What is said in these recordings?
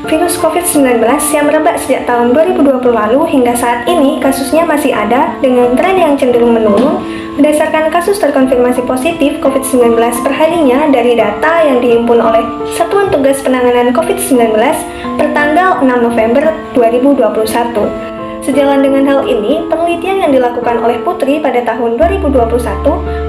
Virus COVID-19 yang merebak sejak tahun 2020 lalu hingga saat ini kasusnya masih ada dengan tren yang cenderung menurun berdasarkan kasus terkonfirmasi positif COVID-19 perharinya dari data yang dihimpun oleh Satuan Tugas Penanganan COVID-19 pertanggal 6 November 2021. Sejalan dengan hal ini, penelitian yang dilakukan oleh Putri pada tahun 2021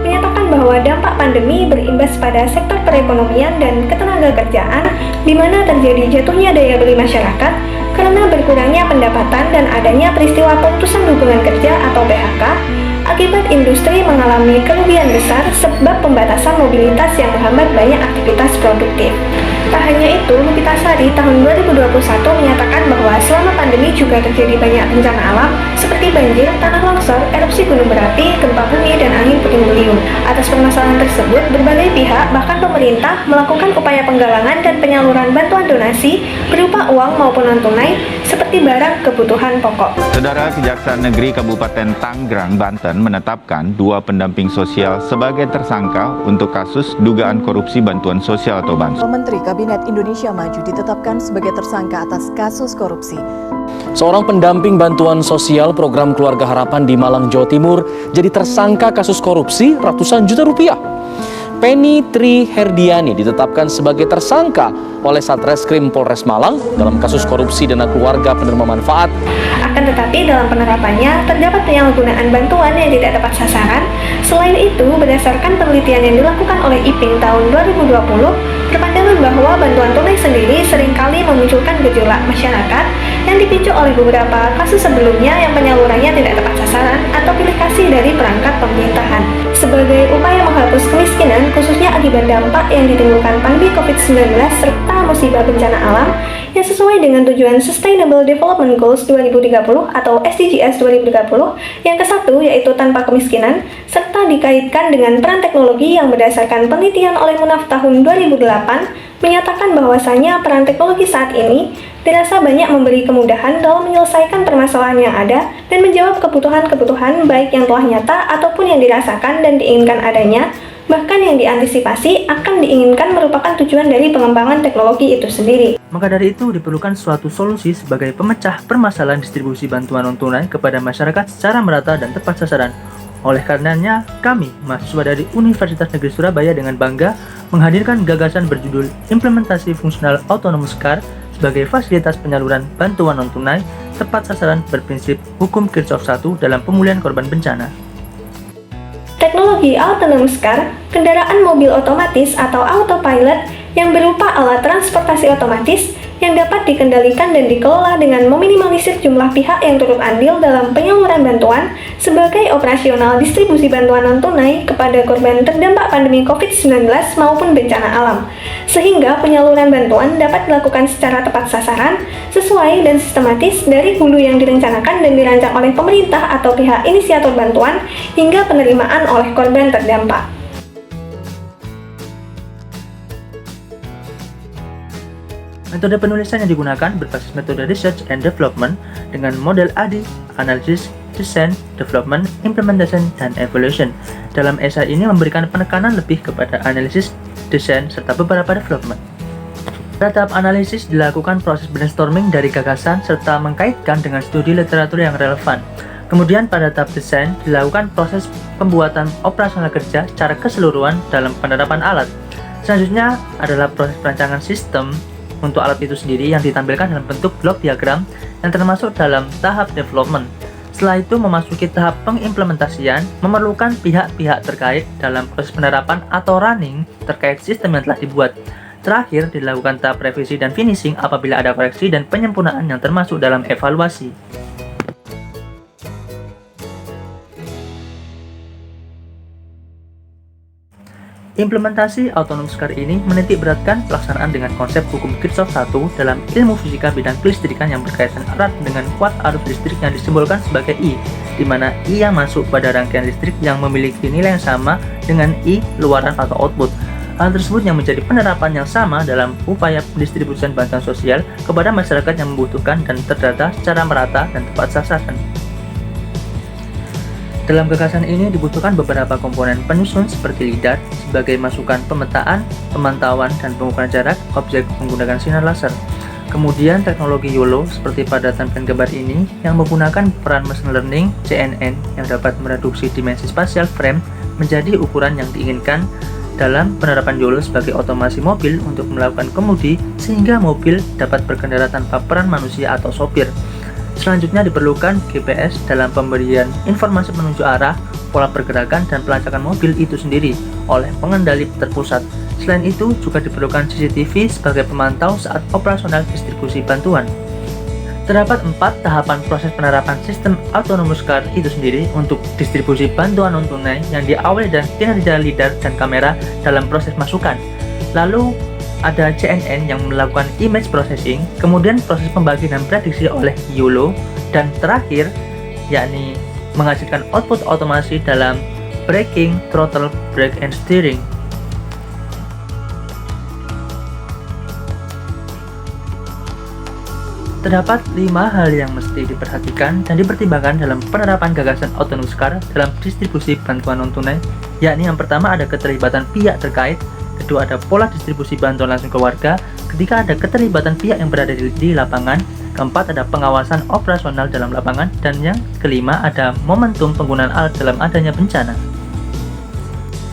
menyatakan bahwa dampak pandemi berimbas pada sektor perekonomian dan ketenagakerjaan, di mana terjadi jatuhnya daya beli masyarakat karena berkurangnya pendapatan dan adanya peristiwa pemutusan hubungan kerja atau PHK, akibat industri mengalami kerugian besar sebab pembatasan mobilitas yang menghambat banyak aktivitas produktif. Tak hanya itu, Lupitasari tahun 2021 menyatakan bahwa selama pandemi juga terjadi banyak bencana alam seperti banjir, tanah longsor, erupsi gunung berapi, gempa bumi, dan angin puting beliung. Atas permasalahan tersebut, berbagai pihak, bahkan pemerintah, melakukan upaya penggalangan dan penyaluran bantuan donasi berupa uang maupun non-tunai seperti barang kebutuhan pokok. Saudara, Kejaksaan Negeri Kabupaten Tanggerang, Banten menetapkan 2 pendamping sosial sebagai tersangka untuk kasus dugaan korupsi bantuan sosial atau bansos. Menteri Kabinet Indonesia Maju ditetapkan sebagai tersangka atas kasus korupsi. Seorang pendamping bantuan sosial program Keluarga Harapan di Malang, Jawa Timur jadi tersangka kasus korupsi ratusan juta rupiah. Penny Tri Herdiani ditetapkan sebagai tersangka oleh Satreskrim Polres Malang dalam kasus korupsi dana keluarga penerima manfaat. Akan tetapi dalam penerapannya terdapat penyalahgunaan bantuan yang tidak tepat sasaran. Selain itu, berdasarkan penelitian yang dilakukan oleh IPIN tahun 2020, berpandangan bahwa bantuan tunai sendiri seringkali memunculkan gejolak masyarakat yang dipicu oleh beberapa kasus sebelumnya yang penyalurannya tidak tepat sasaran atau pilih kasih dari perangkat pemerintahan. Sebagai upaya menghapus kemiskinan, khususnya akibat dampak yang ditimbulkan pandemi COVID-19 serta musibah bencana alam yang sesuai dengan tujuan Sustainable Development Goals 2030 atau SDGs 2030 yang ke-1 yaitu tanpa kemiskinan, serta dikaitkan dengan peran teknologi yang berdasarkan penelitian oleh Munaf tahun 2008 menyatakan bahwasanya peran teknologi saat ini dirasa banyak memberi kemudahan dalam menyelesaikan permasalahan yang ada dan menjawab kebutuhan-kebutuhan baik yang telah nyata ataupun yang dirasakan dan diinginkan adanya, bahkan yang diantisipasi akan diinginkan merupakan tujuan dari pengembangan teknologi itu sendiri. Maka dari itu diperlukan suatu solusi sebagai pemecah permasalahan distribusi bantuan non-tunai kepada masyarakat secara merata dan tepat sasaran. Oleh karenanya, kami, mahasiswa dari Universitas Negeri Surabaya dengan bangga menghadirkan gagasan berjudul Implementasi Fungsional Autonomous Car sebagai fasilitas penyaluran bantuan non-tunai tepat sasaran berprinsip hukum Kirchhoff 1 dalam pemulihan korban bencana. Teknologi autonomous car, kendaraan mobil otomatis atau autopilot yang berupa alat transportasi otomatis yang dapat dikendalikan dan dikelola dengan meminimalisir jumlah pihak yang turut andil dalam penyaluran bantuan sebagai operasional distribusi bantuan non-tunai kepada korban terdampak pandemi COVID-19 maupun bencana alam, sehingga penyaluran bantuan dapat dilakukan secara tepat sasaran, sesuai dan sistematis dari hulu yang direncanakan dan dirancang oleh pemerintah atau pihak inisiator bantuan hingga penerimaan oleh korban terdampak. Metode penulisan yang digunakan berbasis metode Research and Development dengan model ADI, Analysis, Design, Development, Implementation, dan Evaluation. Dalam esai ini memberikan penekanan lebih kepada analisis, desain, serta beberapa development. Pada tahap analisis dilakukan proses brainstorming dari gagasan serta mengkaitkan dengan studi literatur yang relevan. Kemudian pada tahap desain dilakukan proses pembuatan operasional kerja secara keseluruhan dalam penerapan alat. Selanjutnya adalah proses perancangan sistem untuk alat itu sendiri yang ditampilkan dalam bentuk blok diagram yang termasuk dalam tahap development. Setelah itu memasuki tahap pengimplementasian, memerlukan pihak-pihak terkait dalam proses penerapan atau running terkait sistem yang telah dibuat. Terakhir dilakukan tahap revisi dan finishing apabila ada koreksi dan penyempurnaan yang termasuk dalam evaluasi. Implementasi autonomous car ini menitik beratkan pelaksanaan dengan konsep hukum Kirchhoff 1 dalam ilmu fisika bidang kelistrikan yang berkaitan erat dengan kuat arus listrik yang disimbolkan sebagai I, di mana I yang masuk pada rangkaian listrik yang memiliki nilai yang sama dengan I luaran atau output. Hal tersebut yang menjadi penerapan yang sama dalam upaya pendistribusian bantuan sosial kepada masyarakat yang membutuhkan dan terdata secara merata dan tepat sasaran. Dalam gagasan ini dibutuhkan beberapa komponen penyusun seperti LIDAR sebagai masukan pemetaan, pemantauan, dan pengukuran jarak objek menggunakan sinar laser. Kemudian teknologi YOLO seperti pada tampilan gambar ini yang menggunakan peran machine learning CNN yang dapat mereduksi dimensi spasial frame menjadi ukuran yang diinginkan dalam penerapan YOLO sebagai otomasi mobil untuk melakukan kemudi sehingga mobil dapat berkendara tanpa peran manusia atau sopir. Selanjutnya diperlukan GPS dalam pemberian informasi penunjuk arah, pola pergerakan, dan pelacakan mobil itu sendiri oleh pengendali terpusat. Selain itu juga diperlukan CCTV sebagai pemantau saat operasional distribusi bantuan. Terdapat 4 tahapan proses penerapan sistem autonomous car itu sendiri untuk distribusi bantuan non-tunai yang diawali dan kinerja lidar dan kamera dalam proses masukan. Lalu ada CNN yang melakukan image processing, kemudian proses pembagian dan prediksi oleh YOLO, dan terakhir yakni menghasilkan output otomasi dalam braking, throttle, brake, and steering. Terdapat 5 hal yang mesti diperhatikan dan dipertimbangkan dalam penerapan gagasan autonomous car dalam distribusi bantuan non-tunai, yakni yang pertama ada keterlibatan pihak terkait, kedua ada pola distribusi bantuan langsung ke warga, ketiga ada keterlibatan pihak yang berada di lapangan, keempat ada pengawasan operasional dalam lapangan, dan yang kelima ada momentum penggunaan alat dalam adanya bencana.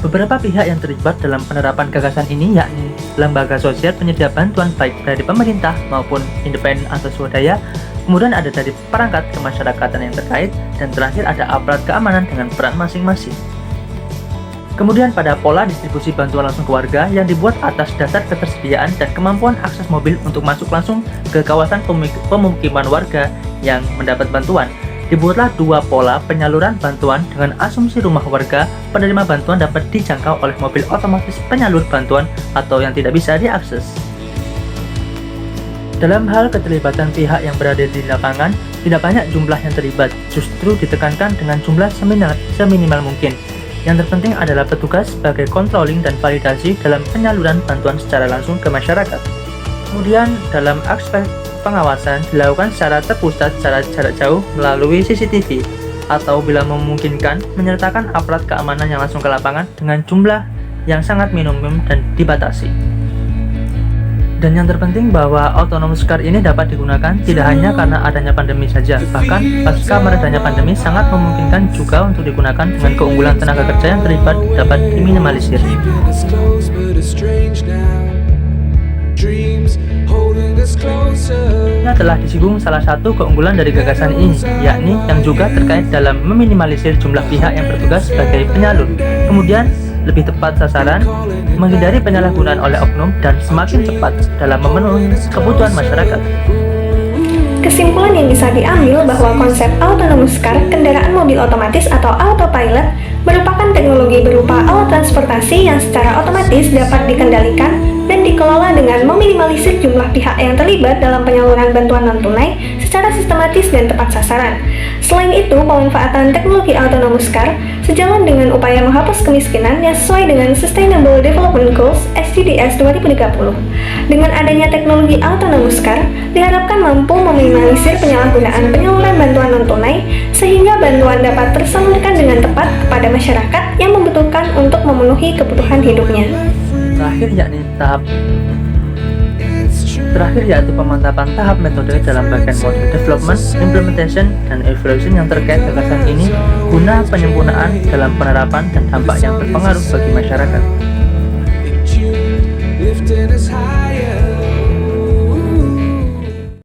Beberapa pihak yang terlibat dalam penerapan gagasan ini yakni lembaga sosial penyedia bantuan baik dari pemerintah maupun independen atau swadaya, kemudian ada dari perangkat kemasyarakatan yang terkait, dan terakhir ada aparat keamanan dengan peran masing-masing. Kemudian pada pola distribusi bantuan langsung ke warga yang dibuat atas dasar ketersediaan dan kemampuan akses mobil untuk masuk langsung ke kawasan pemukiman warga yang mendapat bantuan. Dibuatlah 2 pola penyaluran bantuan dengan asumsi rumah warga penerima bantuan dapat dijangkau oleh mobil otomatis penyalur bantuan atau yang tidak bisa diakses. Dalam hal keterlibatan pihak yang berada di lapangan, tidak banyak jumlah yang terlibat, justru ditekankan dengan jumlah seminimal mungkin. Yang terpenting adalah petugas sebagai controlling dan validasi dalam penyaluran bantuan secara langsung ke masyarakat. Kemudian dalam aspek pengawasan dilakukan secara terpusat secara jarak jauh melalui CCTV atau bila memungkinkan menyertakan aparat keamanan yang langsung ke lapangan dengan jumlah yang sangat minimum dan dibatasi. Dan yang terpenting bahwa autonomous car ini dapat digunakan tidak hanya karena adanya pandemi saja, bahkan pasca meredanya pandemi sangat memungkinkan juga untuk digunakan dengan keunggulan tenaga kerja yang terlibat dapat diminimalisir. Nah, telah disinggung salah satu keunggulan dari gagasan ini, yakni yang juga terkait dalam meminimalisir jumlah pihak yang bertugas sebagai penyalur, kemudian lebih tepat sasaran, menghindari penyalahgunaan oleh oknum, dan semakin cepat dalam memenuhi kebutuhan masyarakat. Kesimpulan yang bisa diambil bahwa konsep autonomous car, kendaraan mobil otomatis atau autopilot, merupakan teknologi berupa alat transportasi yang secara otomatis dapat dikendalikan dan dikelola dengan meminimalisir jumlah pihak yang terlibat dalam penyaluran bantuan non-tunai secara sistematis dan tepat sasaran. Selain itu, pemanfaatan teknologi autonomous car sejalan dengan upaya menghapus kemiskinan yang sesuai dengan Sustainable Development Goals (SDGs) 2030. Dengan adanya teknologi autonomous car, diharapkan mampu meminimalisir penyalahgunaan penyaluran bantuan non-tunai sehingga bantuan dapat tersalurkan dengan tepat kepada masyarakat yang membutuhkan untuk memenuhi kebutuhan hidupnya. Terakhir yaitu pemantapan tahap metode dalam bagian model development, implementation, dan evaluation yang terkait gagasan ini guna penyempurnaan dalam penerapan dan dampak yang berpengaruh bagi masyarakat.